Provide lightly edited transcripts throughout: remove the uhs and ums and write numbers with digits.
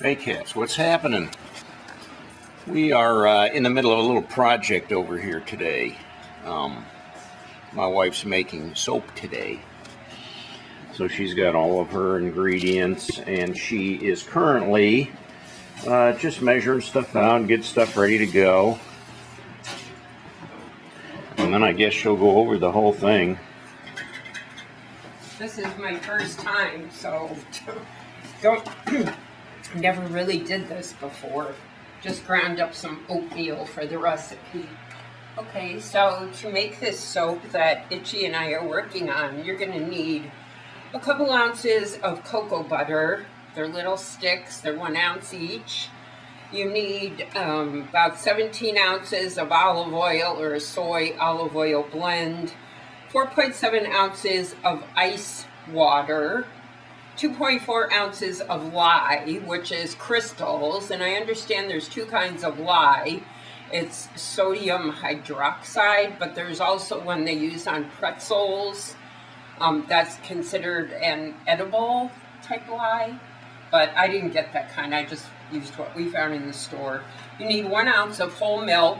Hey cats, what's happening? We are in the middle of a little project over here today. My wife's making soap today. So she's got all of her ingredients and she is currently just measuring stuff out and get stuff ready to go. And then I guess she'll go over the whole thing. This is my first time, so never really did this before. Just ground up some oatmeal for the recipe. Okay, so to make this soap that Itchy and I are working on, you're going to need a couple ounces of cocoa butter. They're little sticks, they're 1 ounce each. You need about 17 ounces of olive oil or a soy olive oil blend, 4.7 ounces of ice water, 2.4 ounces of lye, which is crystals, and I understand there's two kinds of lye. It's sodium hydroxide, but there's also one they use on pretzels. That's considered an edible type lye, but I didn't get that kind. I just used what we found in the store. You need 1 ounce of whole milk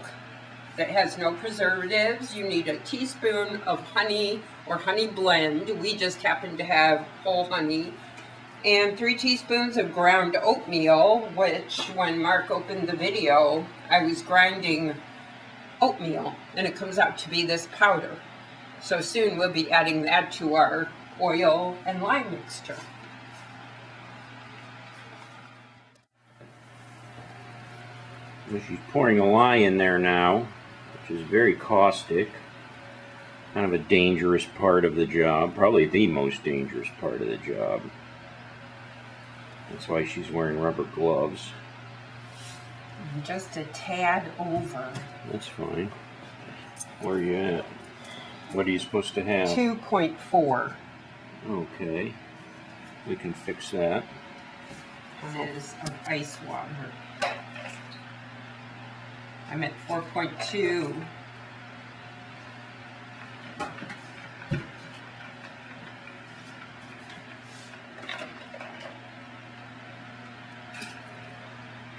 that has no preservatives. You need a teaspoon of honey or honey blend. We just happen to have whole honey. And 3 teaspoons of ground oatmeal, which when Mark opened the video, I was grinding oatmeal, and it comes out to be this powder. So soon we'll be adding that to our oil and lime mixture. She's pouring a lye in there now, which is very caustic. Kind of a dangerous part of the job, probably the most dangerous part of the job. That's why she's wearing rubber gloves. Just a tad over. That's fine. Where are you at? What are you supposed to have? 2.4. Okay. We can fix that. That is of ice water. I'm at 4.2.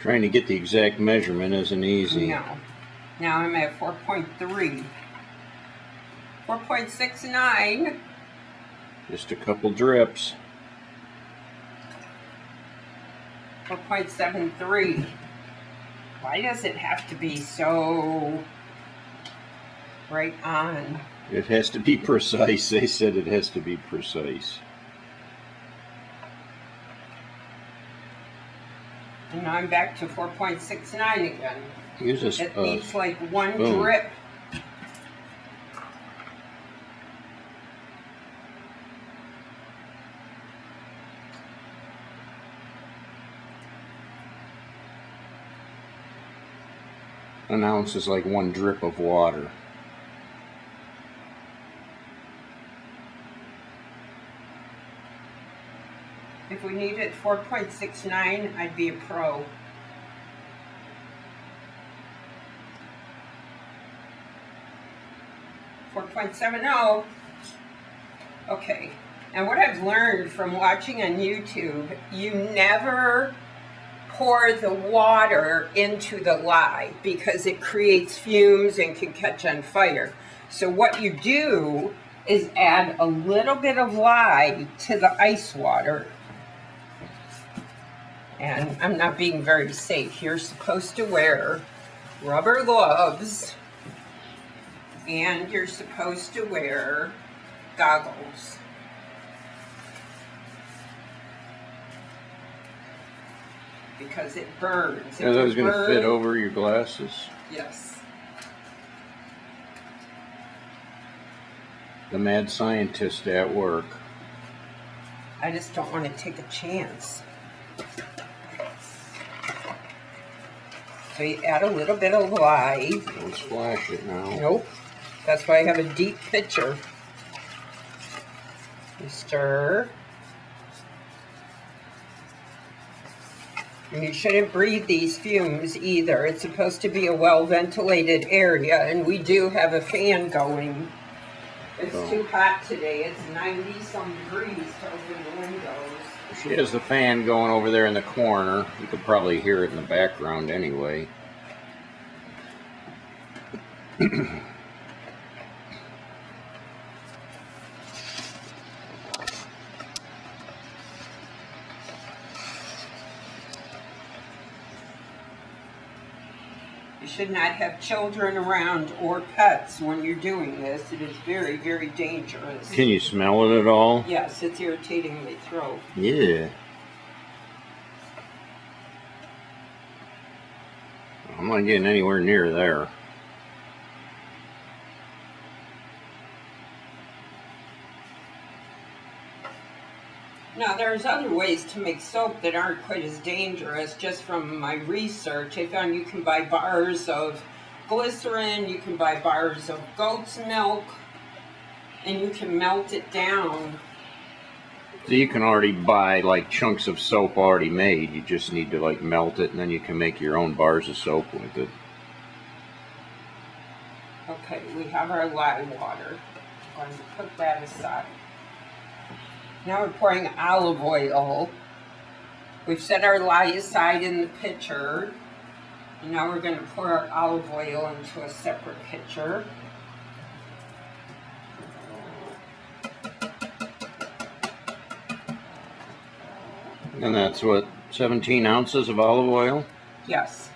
Trying to get the exact measurement isn't easy. No. Now I'm at 4.3. 4.69. Just a couple drips. 4.73. Why does it have to be so right on? It has to be precise. They said it has to be precise. And now I'm back to 4.69 again. Use this. It needs like one boom. drip. An ounce is like 1 drip of water. If we needed 4.69, I'd be a pro. .70. Okay. And what I've learned from watching on YouTube, you never pour the water into the lye because it creates fumes and can catch on fire. So what you do is add a little bit of lye to the ice water. And I'm not being very safe. You're supposed to wear rubber gloves and you're supposed to wear goggles. Because it burns. Are those going to fit over your glasses? Yes. The mad scientist at work. I just don't want to take a chance. So you add a little bit of lye. Don't splash it now. Nope. That's why I have a deep pitcher. You stir. And you shouldn't breathe these fumes either. It's supposed to be a well-ventilated area, and we do have a fan going. It's So too hot today. It's 90 some degrees to open the windows. she has the fan going over there in the corner. You could probably hear it in the background anyway. You should not have children around or pets when you're doing this. It is very, very dangerous. Can you smell it at all? Yes, it's irritating my throat. Yeah. I'm not getting anywhere near there. Now, there's other ways to make soap that aren't quite as dangerous. Just from my research, I found you can buy bars of glycerin, you can buy bars of goat's milk, and you can melt it down. So you can already buy like chunks of soap already made. You just need to like melt it, and then you can make your own bars of soap with it. Okay, we have our lye water. I'm going to put that aside. Now we're pouring olive oil. We've set our lye aside in the pitcher. And now we're going to pour our olive oil into a separate pitcher. And that's what, 17 ounces of olive oil? Yes.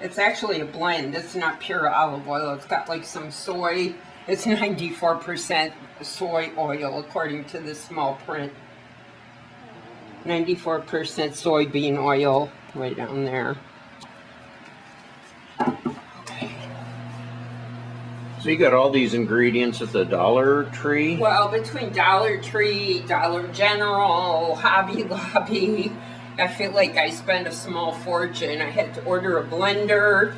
It's actually a blend. It's not pure olive oil. It's got like some soy. It's 94% soy oil, according to the small print. 94% soybean oil, way down there. So you got all these ingredients at the Dollar Tree? Well, between Dollar Tree, Dollar General, Hobby Lobby, I feel like I spent a small fortune. I had to order a blender.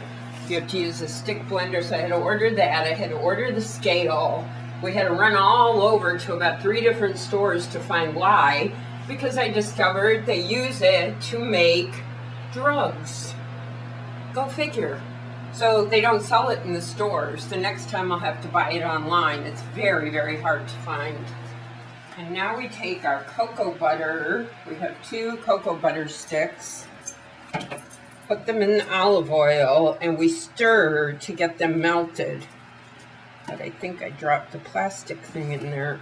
You have to use a stick blender, so I had to order that. I had to order the scale. We had to run all over to about 3 different stores to find lye, because I discovered they use it to make drugs. Go figure. So they don't sell it in the stores. The next time I'll have to buy it online. It's very, very hard to find. And now we take our cocoa butter. We have 2 cocoa butter sticks. Put them in the olive oil, and we stir to get them melted. But I think I dropped the plastic thing in there.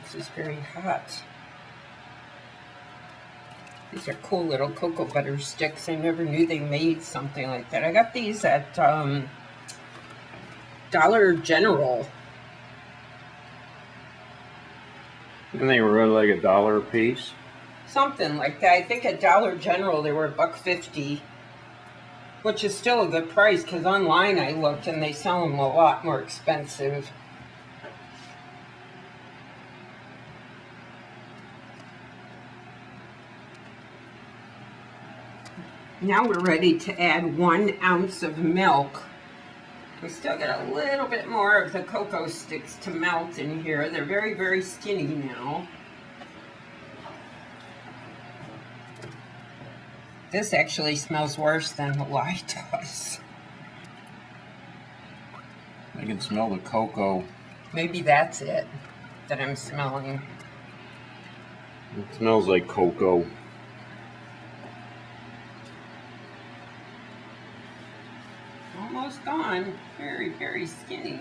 This is very hot. These are cool little cocoa butter sticks. I never knew they made something like that. I got these at Dollar General. And they were like $1 a piece? Something like that. I think at Dollar General they were $1.50, which is still a good price, because online I looked and they sell them a lot more expensive. Now we're ready to add 1 ounce of milk. We still got a little bit more of the cocoa sticks to melt in here. They're very, very skinny now. This actually smells worse than the lye does. I can smell the cocoa. Maybe that's it that I'm smelling. It smells like cocoa. Almost gone. Very, very skinny.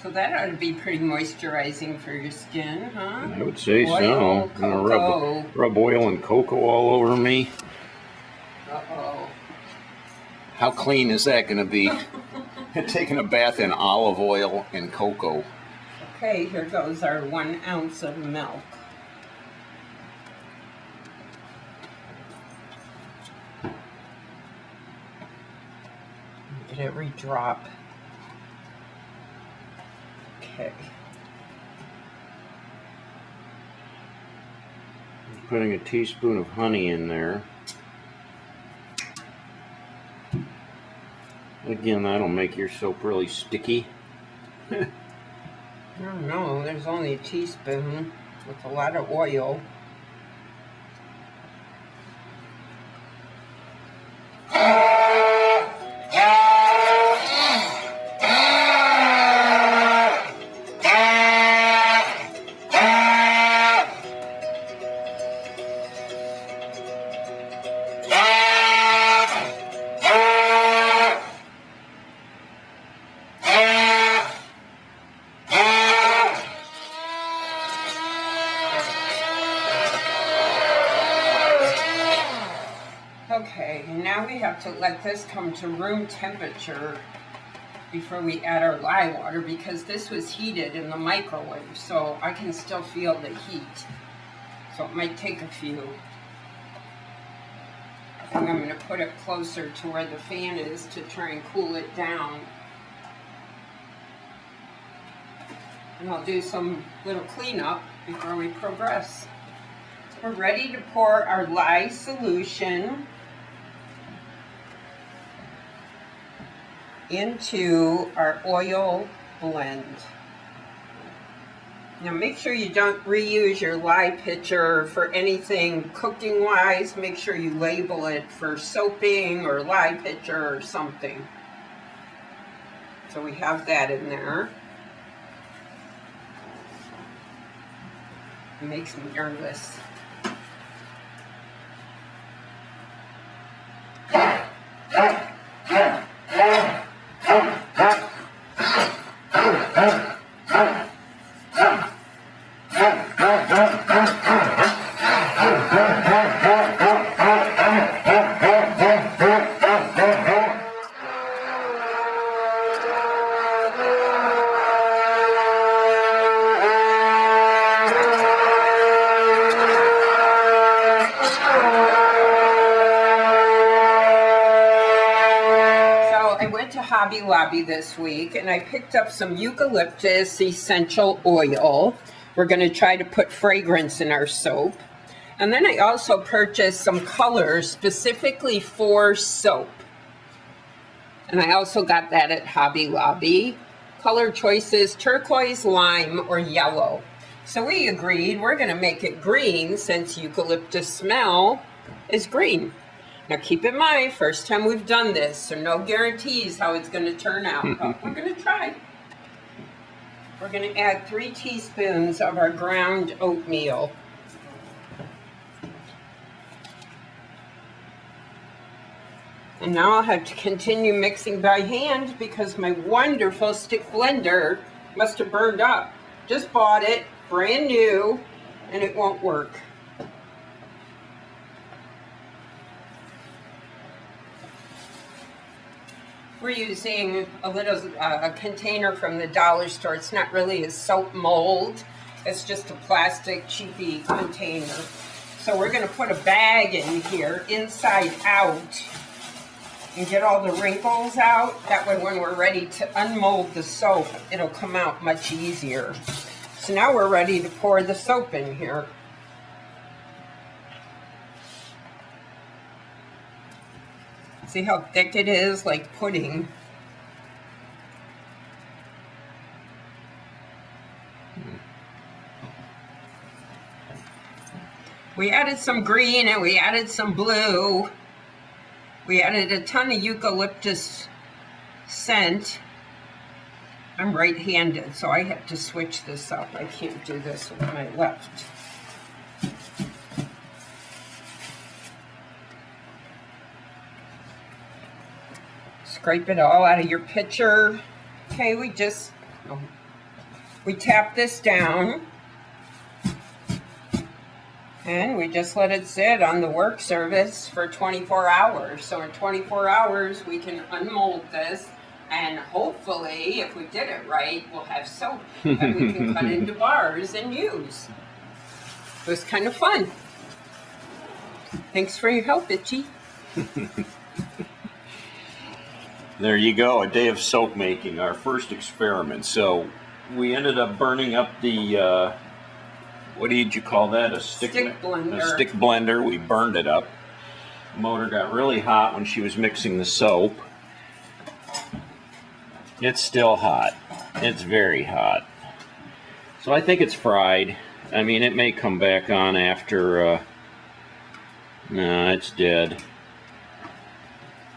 So that ought to be pretty moisturizing for your skin, huh? I would say Oil, so. I'm gonna cocoa. rub oil and cocoa all over me. Uh-oh. How clean is that going to be? Taking a bath in olive oil and cocoa. Okay, here goes our 1 ounce of milk. Get every drop. Okay. I'm putting a teaspoon of honey in there. Again, that'll make your soap really sticky. I don't know, there's only a teaspoon with a lot of oil. Okay, now we have to let this come to room temperature before we add our lye water, because this was heated in the microwave, so I can still feel the heat. So it might take a few. I think I'm going to put it closer to where the fan is to try and cool it down. And I'll do some little cleanup before we progress. We're ready to pour our lye solution into our oil blend. Now make sure you don't reuse your lye pitcher for anything cooking wise. Make sure you label it for soaping or lye pitcher or something. So we have that in there. It makes me nervous. Hobby Lobby this week, and I picked up some eucalyptus essential oil. We're going to try to put fragrance in our soap. And then I also purchased some colors specifically for soap. And I also got that at Hobby Lobby. Color choices: turquoise, lime, or yellow. So we agreed we're going to make it green since eucalyptus smell is green. Now keep in mind, first time we've done this, so no guarantees how it's going to turn out, but we're going to try. We're going to add 3 teaspoons of our ground oatmeal. And now I'll have to continue mixing by hand because my wonderful stick blender must have burned up. Just bought it, brand new, and it won't work. We're using a container from the dollar store. It's not really a soap mold. It's just a plastic cheapy container. So we're going to put a bag in here, inside out, and get all the wrinkles out. That way when we're ready to unmold the soap, it'll come out much easier. So now we're ready to pour the soap in here. See how thick it is, like pudding. We added some green and we added some blue. We added a ton of eucalyptus scent. I'm right-handed, so I have to switch this up. I can't do this with my left. Scrape it all out of your pitcher. Okay, we tap this down and we just let it sit on the work surface for 24 hours. So in 24 hours we can unmold this, and hopefully if we did it right, we'll have soap that we can cut into bars and use. It was kind of fun. Thanks for your help, Itchy. There you go, a day of soap making, our first experiment. So we ended up burning up the, what did you call that? A stick blender. A stick blender. We burned it up. The motor got really hot when she was mixing the soap. It's still hot. It's very hot. So I think it's fried. I mean, it may come back on after, no, it's dead.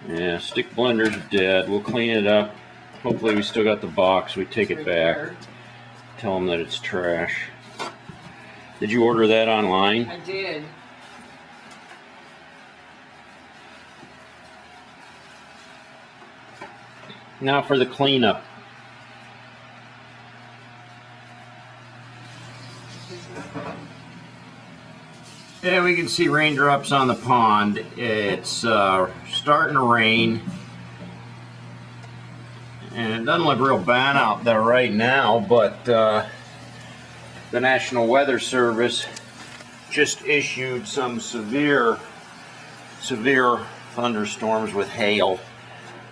Yeah, stick blender's dead. We'll clean it up. Hopefully we still got the box. We take it back. Tell them that it's trash. Did you order that online? I did. Now for the cleanup. Yeah, we can see raindrops on the pond. It's starting to rain. And it doesn't look real bad out there right now, but the National Weather Service just issued some severe thunderstorms with hail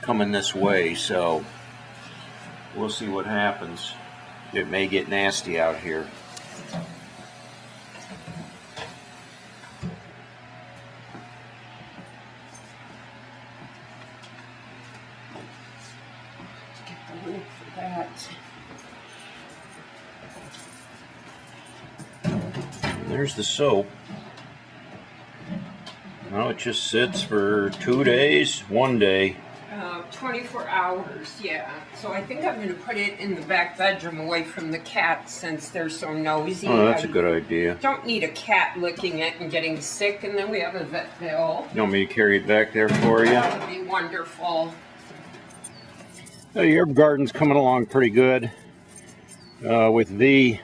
coming this way, so we'll see what happens. It may get nasty out here. There's the soap. Now it just sits for 2 days, 1 day. 24 hours, yeah. So I think I'm going to put it in the back bedroom away from the cats since they're so nosy. Oh, that's a good idea. Don't need a cat licking it and getting sick, and then we have a vet bill. You want me to carry it back there for you? That would be wonderful. Oh, your garden's coming along pretty good. With V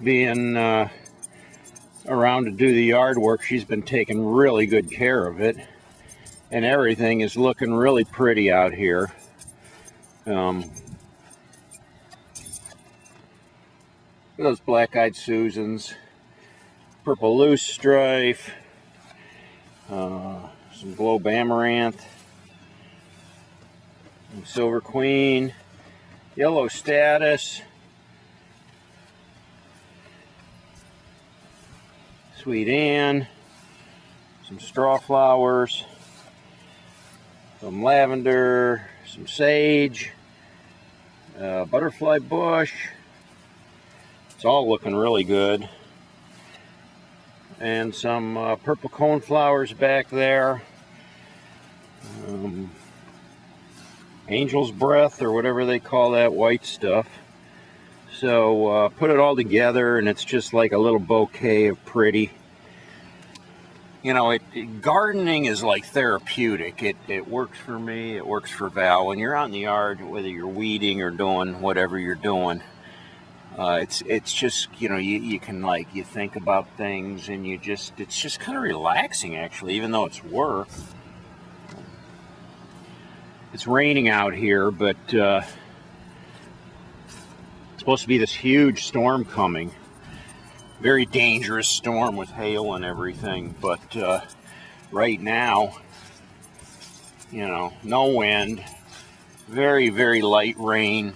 being around to do the yard work, she's been taking really good care of it. And everything is looking really pretty out here. Those black-eyed Susans, purple loosestrife, some globe amaranth, silver queen, yellow status, sweet Ann, some straw flowers, some lavender, some sage, butterfly bush. It's all looking really good. And some purple coneflowers back there. Angel's breath, or whatever they call that white stuff. So put it all together and it's just like a little bouquet of pretty. You know, gardening is like therapeutic. It works for me, it works for Val. When you're out in the yard, whether you're weeding or doing whatever you're doing, it's just, you know, you can, like, you think about things and it's just kind of relaxing, actually, even though it's work. It's raining out here, but it's supposed to be this huge storm coming. Very dangerous storm with hail and everything, but right now, you know, no wind, very, very light rain,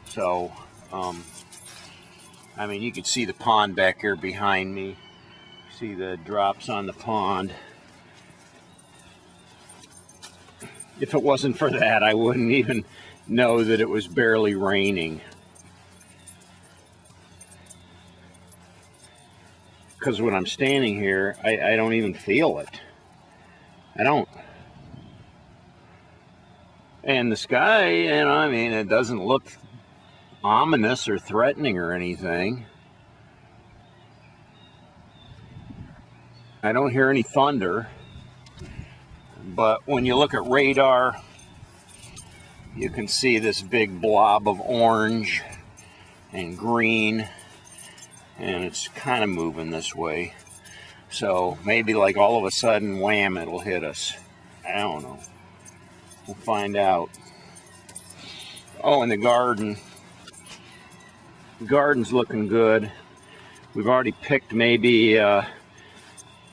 So, I mean, you can see the pond back here behind me. See the drops on the pond. If it wasn't for that, I wouldn't even know that it was barely raining. Because when I'm standing here, I don't even feel it. I don't. And the sky, you know, I mean, it doesn't look ominous or threatening or anything. I don't hear any thunder. But when you look at radar, you can see this big blob of orange and green. And it's kind of moving this way. So maybe like all of a sudden, wham, it'll hit us. I don't know. We'll find out. Oh, and the garden. The garden's looking good. We've already picked maybe,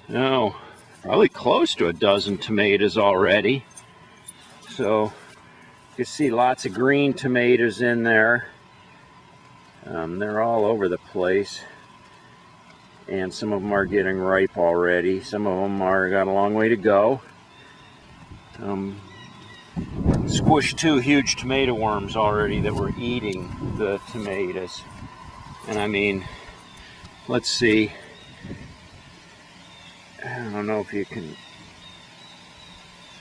probably close to a dozen tomatoes already. So you can see lots of green tomatoes in there. They're all over the place. And some of them are getting ripe already. Some of them got a long way to go. squished 2 huge tomato worms already that were eating the tomatoes. And I mean, let's see. I don't know if you can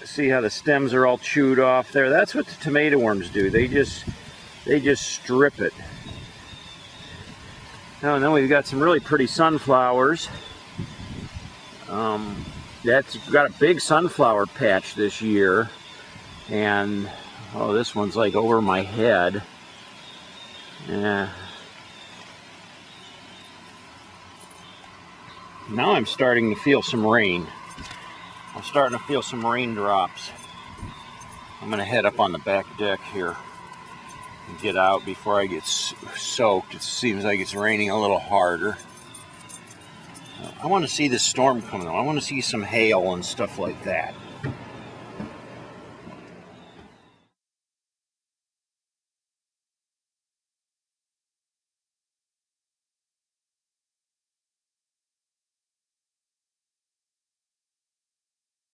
see how the stems are all chewed off there. That's what the tomato worms do. They just strip it. Oh, and then we've got some really pretty sunflowers. That's got a big sunflower patch this year. And, oh, this one's like over my head. Yeah. Now I'm starting to feel some rain. I'm starting to feel some raindrops. I'm going to head up on the back deck here and get out before I get soaked. It seems like it's raining a little harder. I want to see this storm coming on. I want to see some hail and stuff like that.